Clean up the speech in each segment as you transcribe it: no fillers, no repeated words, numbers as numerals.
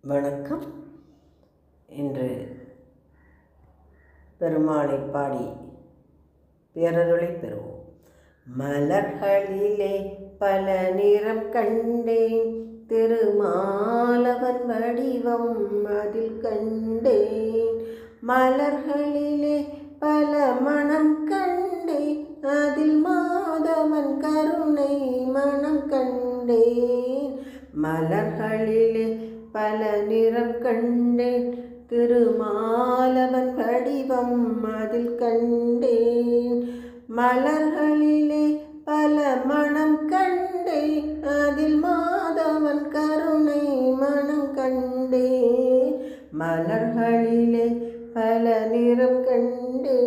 வணக்கம். இன்று பெருமாளை பாடி பேரருளை பெறுவோம். மலர்களிலே பல நிறம் கண்டேன், திருமாலவன் வடிவம் அதில் கண்டேன். மலர்களிலே பல மனம் கண்டேன், அதில் மாதவன் கருணை மனம் கண்டேன். மலர்களிலே பல நிறம் கண்டேன், திருமாலவன் வடிவம் அதில் கண்டேன். மலர்களிலே பல மனம் கண்டேன், அதில் மாதவன் கருணை மனம் கண்டேன். மலர்களிலே பல நிறம் கண்டேன்.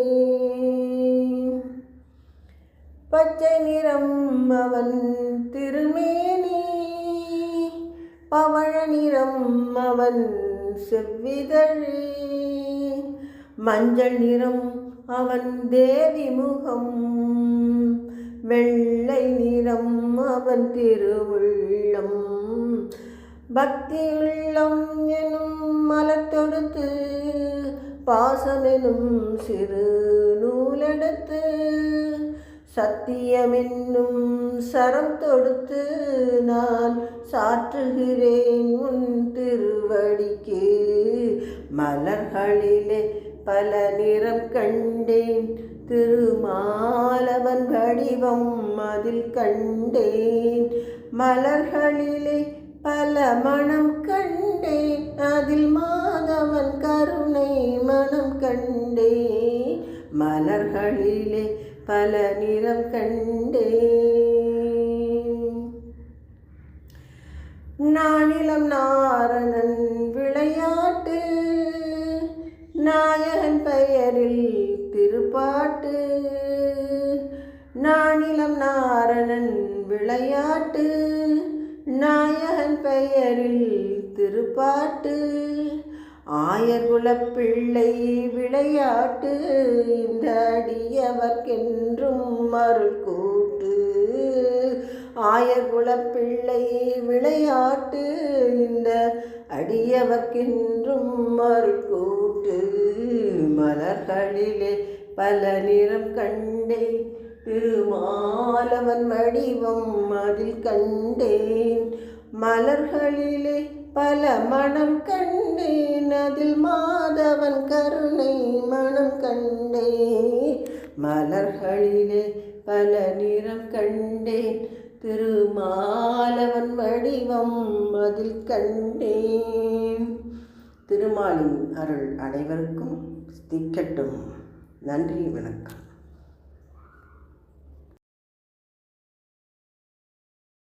பச்சை நிறம் அவன் திருமேனி, பவழ நிறம் அவன் செவ்விதழி, மஞ்சள் நிறம் அவன் தேவி முகம், வெள்ளை நிறம் அவன் திருவுள்ளம். பக்தி உள்ளம் எனும் மலர் தொடுத்து, பாசமெனும் சிறு நூலெடுத்து, சத்தியமென்னும் சரம் தொடுத்து நான் சாற்றுகிறேன் உன் திருவடிக்கு. மலர்களிலே பல நிறம் கண்டேன், திருமாலவன் வடிவம் அதில் கண்டேன். மலர்களிலே பல மனம் கண்டேன், அதில் மாதவன் கருணை மனம் கண்டேன். மலர்களிலே பல நிறம் கண்டேன். நானிலம் நாரணன் விளையாட்டு, நாயகன் பெயரில் திருப்பாட்டு. நானிலம் நாரணன் விளையாட்டு, நாயகன் பெயரில் திருப்பாட்டு. ஆயர்குலப் பிள்ளை விளையாட்டு, இந்த அடியவர்க்கென்றும் அருள் கூட்டு. ஆயர்குலப் பிள்ளை விளையாட்டு, இந்த அடியவர்க்கென்றும் அருள் கூட்டு. மலர்களிலே பல நிறம் கண்டேன், திருமாலவன் வடிவம் அதில் கண்டேன். மலர்களிலே பல மனம் கண்டேன், அதில் மாதவன் கருணை மனம் கண்டேன். மலர்களிலே பல நிறம் கண்டேன், திருமாலவன் வடிவம் அதில் கண்டேன். திருமாலின் அருள் அனைவருக்கும் திக்கட்டும். நன்றி, வணக்கம்.